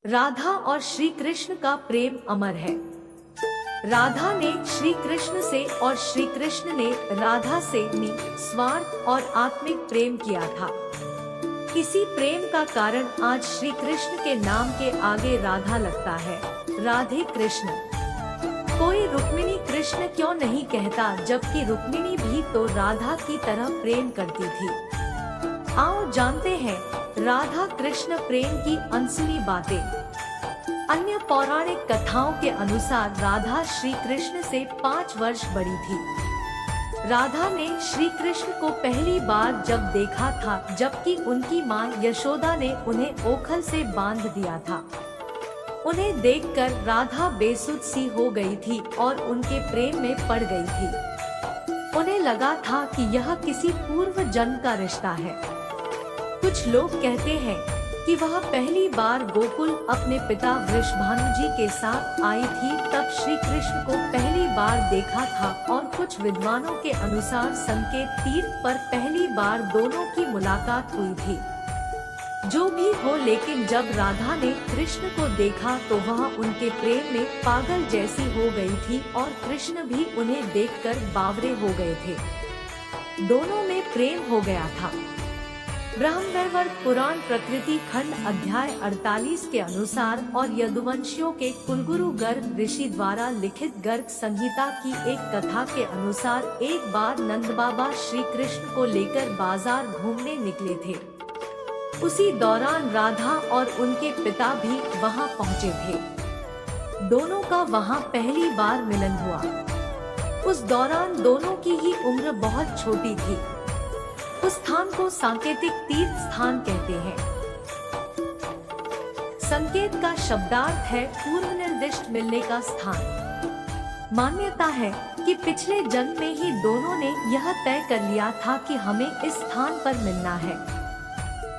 राधा और श्री कृष्ण का प्रेम अमर है। राधा ने श्री कृष्ण से और श्री कृष्ण ने राधा से निस्वार्थ और आत्मिक प्रेम किया था। इसी प्रेम का कारण आज श्री कृष्ण के नाम के आगे राधा लगता है। राधे कृष्ण। कोई रुक्मिणी कृष्ण क्यों नहीं कहता, जबकि रुक्मिणी भी तो राधा की तरह प्रेम करती थी। आओ जानते हैं राधा कृष्ण प्रेम की अनसुनी बातें। अन्य पौराणिक कथाओं के अनुसार राधा श्री कृष्ण से 5 वर्ष बड़ी थी। राधा ने श्री कृष्ण को पहली बार जब देखा था, जबकि उनकी मां यशोदा ने उन्हें ओखल से बांध दिया था। उन्हें देखकर राधा बेसुध सी हो गई थी और उनके प्रेम में पड़ गई थी। उन्हें लगा था कि यह किसी पूर्व जन्म का रिश्ता है। कुछ लोग कहते हैं कि वह पहली बार गोकुल अपने पिता वृषभानु जी के साथ आई थी, तब श्री कृष्ण को पहली बार देखा था। और कुछ विद्वानों के अनुसार संकेत तीर्थ पर पहली बार दोनों की मुलाकात हुई थी। जो भी हो, लेकिन जब राधा ने कृष्ण को देखा तो वह उनके प्रेम में पागल जैसी हो गई थी और कृष्ण भी उन्हें देखकर बावरे हो गए थे। दोनों में प्रेम हो गया था। ब्रह्मवैवर्त पुराण प्रकृति खंड अध्याय 48 के अनुसार और यदुवंशियों के कुलगुरु गर्ग ऋषि द्वारा लिखित गर्ग संहिता की एक कथा के अनुसार एक बार नंद बाबा श्री कृष्ण को लेकर बाजार घूमने निकले थे। उसी दौरान राधा और उनके पिता भी वहां पहुंचे थे। दोनों का वहां पहली बार मिलन हुआ। उस दौरान दोनों की ही उम्र बहुत छोटी थी। उस स्थान को सांकेतिक तीर्थ स्थान कहते हैं। संकेत का शब्दार्थ है पूर्व निर्दिष्ट मिलने का स्थान। मान्यता है कि पिछले जन्म में ही दोनों ने यह तय कर लिया था कि हमें इस स्थान पर मिलना है।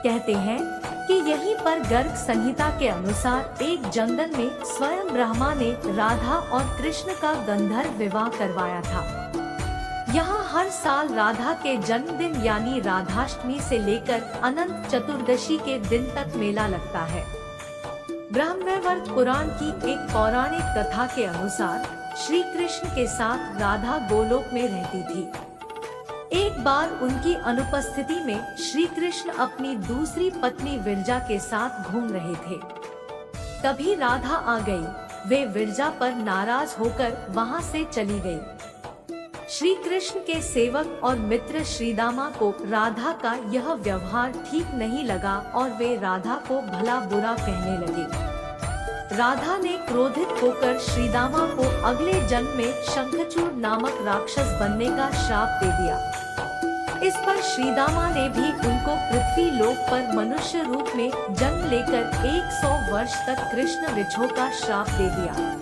कहते हैं कि यहीं पर गर्ग संहिता के अनुसार एक जंगल में स्वयं ब्रह्मा ने राधा और कृष्ण का गंधर्व विवाह करवाया था। यहाँ हर साल राधा के जन्मदिन यानी राधाष्टमी से लेकर अनंत चतुर्दशी के दिन तक मेला लगता है। ब्रह्मवैवर्त पुराण की एक पौराणिक कथा के अनुसार श्री कृष्ण के साथ राधा गोलोक में रहती थी। एक बार उनकी अनुपस्थिति में श्री कृष्ण अपनी दूसरी पत्नी विरजा के साथ घूम रहे थे। तभी राधा आ गई। वे विरजा पर नाराज होकर वहां से चली गई। श्री कृष्ण के सेवक और मित्र श्रीदामा को राधा का यह व्यवहार ठीक नहीं लगा और वे राधा को भला बुरा कहने लगे। राधा ने क्रोधित होकर श्रीदामा को अगले जन्म में शंखचूड़ नामक राक्षस बनने का श्राप दे दिया। इस पर श्रीदामा ने भी उनको पृथ्वी लोक पर मनुष्य रूप में जन्म लेकर 100 वर्ष तक कृष्ण विछो का श्राप दे दिया।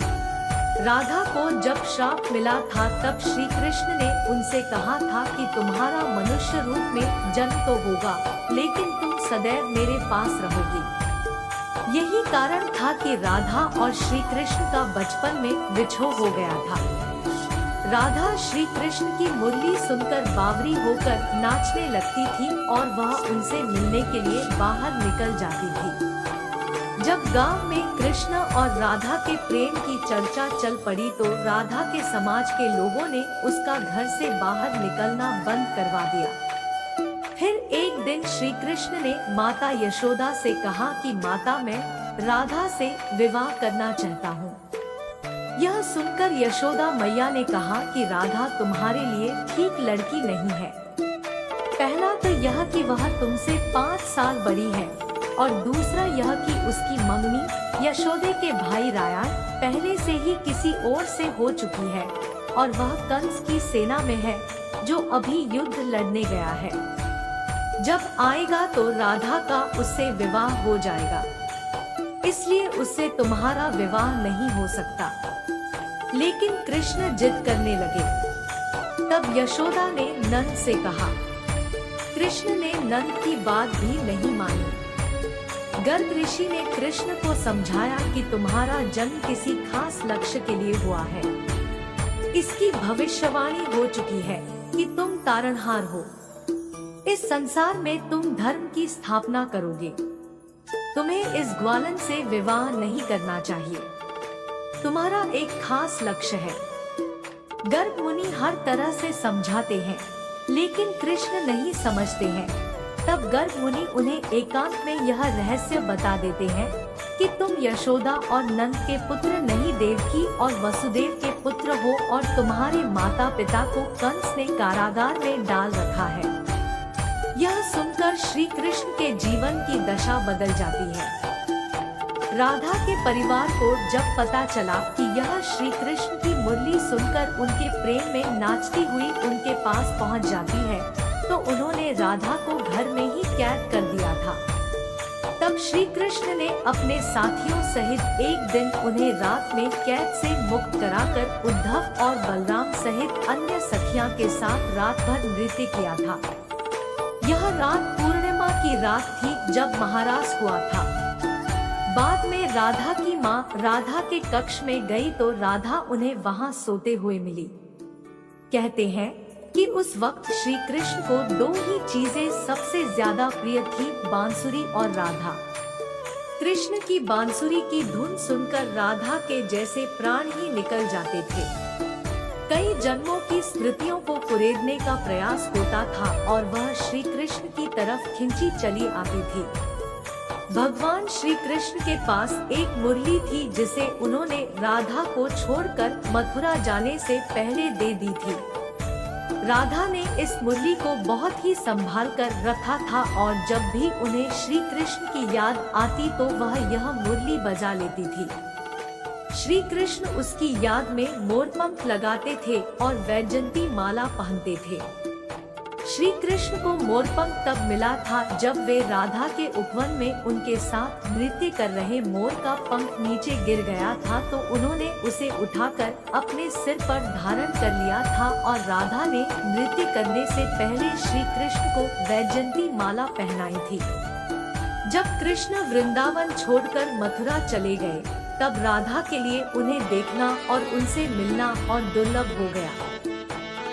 राधा को जब श्राप मिला था तब श्री कृष्ण ने उनसे कहा था कि तुम्हारा मनुष्य रूप में जन्म तो होगा, लेकिन तुम सदैव मेरे पास रहोगी। यही कारण था कि राधा और श्री कृष्ण का बचपन में विछोह हो गया था। राधा श्री कृष्ण की मुरली सुनकर बावरी होकर नाचने लगती थी और वह उनसे मिलने के लिए बाहर निकल जाती थी। जब गांव में कृष्ण और राधा के प्रेम की चर्चा चल पड़ी तो राधा के समाज के लोगों ने उसका घर से बाहर निकलना बंद करवा दिया। फिर एक दिन श्री कृष्ण ने माता यशोदा से कहा कि माता, मैं राधा से विवाह करना चाहता हूँ। यह सुनकर यशोदा मैया ने कहा कि राधा तुम्हारे लिए ठीक लड़की नहीं है। पहला तो यह कि वह तुमसे 5 साल बड़ी है और दूसरा यह कि उसकी मंगनी यशोदे के भाई राया पहले से ही किसी और से हो चुकी है और वह कंस की सेना में है, जो अभी युद्ध लड़ने गया है। जब आएगा तो राधा का उससे विवाह हो जाएगा, इसलिए उससे तुम्हारा विवाह नहीं हो सकता। लेकिन कृष्ण जिद करने लगे। तब यशोदा ने नंद से कहा। कृष्ण ने नंद की बात भी नहीं मानी। गर्ग ऋषि ने कृष्ण को समझाया कि तुम्हारा जन्म किसी खास लक्ष्य के लिए हुआ है। इसकी भविष्यवाणी हो चुकी है कि तुम तारणहार हो। इस संसार में तुम धर्म की स्थापना करोगे। तुम्हें इस ग्वालन से विवाह नहीं करना चाहिए। तुम्हारा एक खास लक्ष्य है। गर्ग मुनि हर तरह से समझाते हैं, लेकिन कृष्ण नहीं समझते हैं। तब गर्ग मुनि उन्हें एकांत में यह रहस्य बता देते हैं कि तुम यशोदा और नंद के पुत्र नहीं, देवकी और वसुदेव के पुत्र हो, और तुम्हारे माता पिता को कंस ने कारागार में डाल रखा है। यह सुनकर श्री कृष्ण के जीवन की दशा बदल जाती है। राधा के परिवार को जब पता चला कि यह श्री कृष्ण की मुरली सुनकर उनके प्रेम में नाचती हुई उनके पास पहुंच जाती है, तो उन्होंने राधा को घर में ही कैद कर दिया था। तब श्री कृष्ण ने अपने साथियों सहित एक दिन उन्हें रात में कैद से मुक्त कराकर उद्धव और बलराम सहित अन्य सखियां के साथ रात भर नृत्य किया था। यह रात पूर्णिमा की रात थी जब महारास हुआ था। बाद में राधा की माँ राधा के कक्ष में गई तो राधा उन्हें वहाँ सोते हुए मिली। कहते हैं कि उस वक्त श्री कृष्ण को दो ही चीजें सबसे ज्यादा प्रिय थी, बांसुरी और राधा। कृष्ण की बांसुरी की धुन सुनकर राधा के जैसे प्राण ही निकल जाते थे। कई जन्मों की स्मृतियों को कुरेदने का प्रयास होता था और वह श्री कृष्ण की तरफ खिंची चली आती थी। भगवान श्री कृष्ण के पास एक मुरली थी जिसे उन्होंने राधा को छोड़कर मथुरा जाने से पहले दे दी थी। राधा ने इस मुरली को बहुत ही संभाल कर रखा था और जब भी उन्हें श्री कृष्ण की याद आती तो वह यह मुरली बजा लेती थी। श्री कृष्ण उसकी याद में मोरपंख लगाते थे और वैजयंती माला पहनते थे। श्री कृष्ण को मोरपंख तब मिला था जब वे राधा के उपवन में उनके साथ नृत्य कर रहे मोर का पंख नीचे गिर गया था, तो उन्होंने उसे उठाकर अपने सिर पर धारण कर लिया था और राधा ने नृत्य करने से पहले श्री कृष्ण को वैजयंती माला पहनाई थी। जब कृष्ण वृंदावन छोड़कर मथुरा चले गए, तब राधा के लिए उन्हें देखना और उनसे मिलना और दुर्लभ हो गया।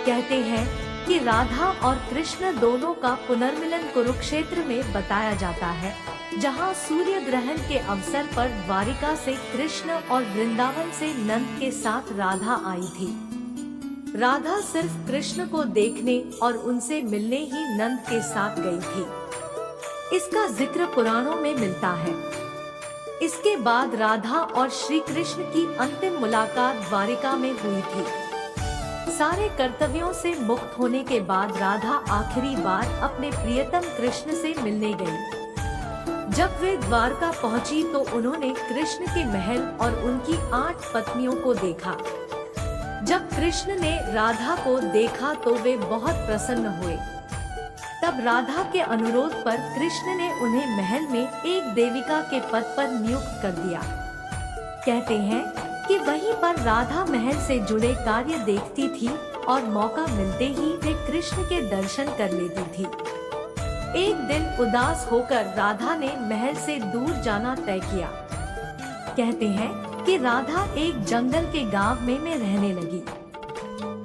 कहते हैं कि राधा और कृष्ण दोनों का पुनर्मिलन कुरुक्षेत्र में बताया जाता है, जहां सूर्य ग्रहण के अवसर पर द्वारिका से कृष्ण और वृंदावन से नंद के साथ राधा आई थी। राधा सिर्फ कृष्ण को देखने और उनसे मिलने ही नंद के साथ गई थी। इसका जिक्र पुराणों में मिलता है। इसके बाद राधा और श्री कृष्ण की अंतिम मुलाकात द्वारिका में हुई थी। सारे कर्तव्यों से मुक्त होने के बाद राधा आखिरी बार अपने प्रियतम कृष्ण से मिलने गई। जब वे द्वारका पहुंची तो उन्होंने कृष्ण के महल और उनकी 8 पत्नियों को देखा। जब कृष्ण ने राधा को देखा तो वे बहुत प्रसन्न हुए। तब राधा के अनुरोध पर कृष्ण ने उन्हें महल में एक देविका के पद पर नियुक्त कर दिया। कहते हैं कि वहीं पर राधा महल से जुड़े कार्य देखती थी और मौका मिलते ही वे कृष्ण के दर्शन कर लेती थी। एक दिन उदास होकर राधा ने महल से दूर जाना तय किया। कहते हैं कि राधा एक जंगल के गांव में रहने लगी।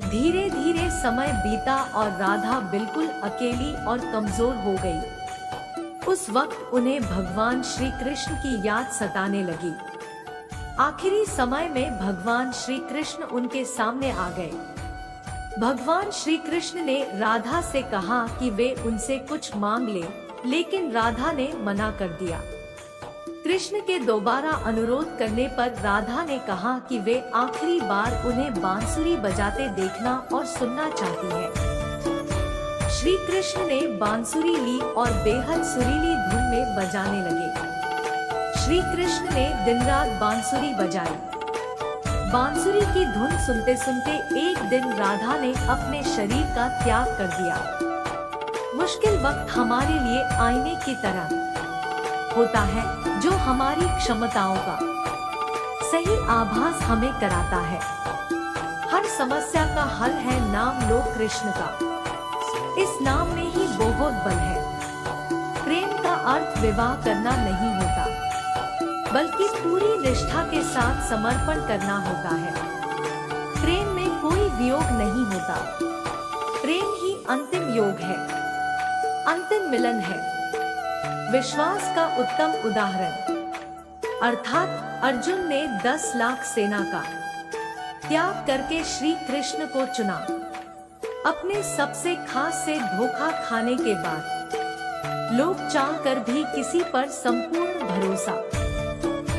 धीरे धीरे समय बीता और राधा बिल्कुल अकेली और कमजोर हो गई। उस वक्त उन्हें भगवान श्री कृष्ण की याद सताने लगी। आखिरी समय में भगवान श्री कृष्ण उनके सामने आ गए। भगवान श्री कृष्ण ने राधा से कहा कि वे उनसे कुछ मांग ले, लेकिन राधा ने मना कर दिया। कृष्ण के दोबारा अनुरोध करने पर राधा ने कहा कि वे आखिरी बार उन्हें बांसुरी बजाते देखना और सुनना चाहती है। श्री कृष्ण ने बांसुरी ली और बेहद सुरीली धुन में बजाने लगे। श्री कृष्ण ने दिन रात बांसुरी बजाई। बांसुरी की धुन सुनते सुनते एक दिन राधा ने अपने शरीर का त्याग कर दिया। मुश्किल वक्त हमारे लिए आईने की तरह होता है, जो हमारी क्षमताओं का सही आभास हमें कराता है। हर समस्या का हल है नाम लो कृष्ण का। इस नाम में ही बहुत बल है। प्रेम का अर्थ विवाह करना नहीं होता, बल्कि पूरी निष्ठा के साथ समर्पण करना होता है। प्रेम में कोई वियोग नहीं होता। प्रेम ही अंतिम योग है, अंतिम मिलन है। विश्वास का उत्तम उदाहरण। अर्थात अर्जुन ने 10 लाख सेना का त्याग करके श्री कृष्ण को चुना। अपने सबसे खास से धोखा खाने के बाद लोग चाहकर भी किसी पर संपूर्ण भरोसा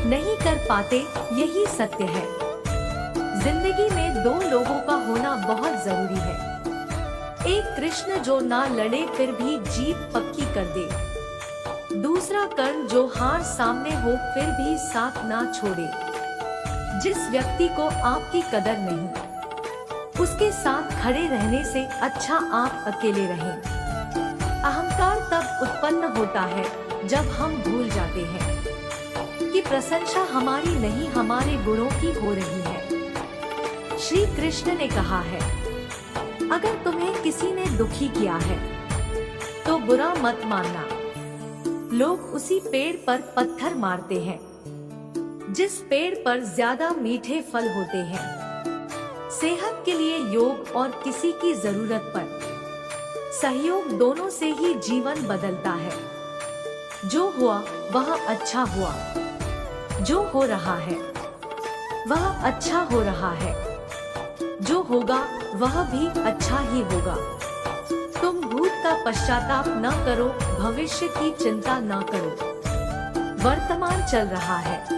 नहीं कर पाते, यही सत्य है। जिंदगी में 2 लोगों का होना बहुत जरूरी है। एक कृष्ण जो ना लड़े फिर भी जीत पक्की कर दे, दूसरा कर्ण जो हार सामने हो फिर भी साथ ना छोड़े। जिस व्यक्ति को आपकी कदर नहीं, उसके साथ खड़े रहने से अच्छा आप अकेले रहें। अहंकार तब उत्पन्न होता है जब हम भूल जाते हैं कि प्रशंसा हमारी नहीं हमारे गुणों की हो रही है। श्री कृष्ण ने कहा है, अगर तुम्हें किसी ने दुखी किया है तो बुरा मत मानना। लोग उसी पेड़ पर पत्थर मारते हैं जिस पेड़ पर ज्यादा मीठे फल होते हैं। सेहत के लिए योग और किसी की जरूरत पर सहयोग दोनों से ही जीवन बदलता है। जो हुआ वह अच्छा हुआ, जो हो रहा है वह अच्छा हो रहा है, जो होगा वह भी अच्छा ही होगा। तुम भूत का पश्चाताप न करो, भविष्य की चिंता न करो। वर्तमान चल रहा है,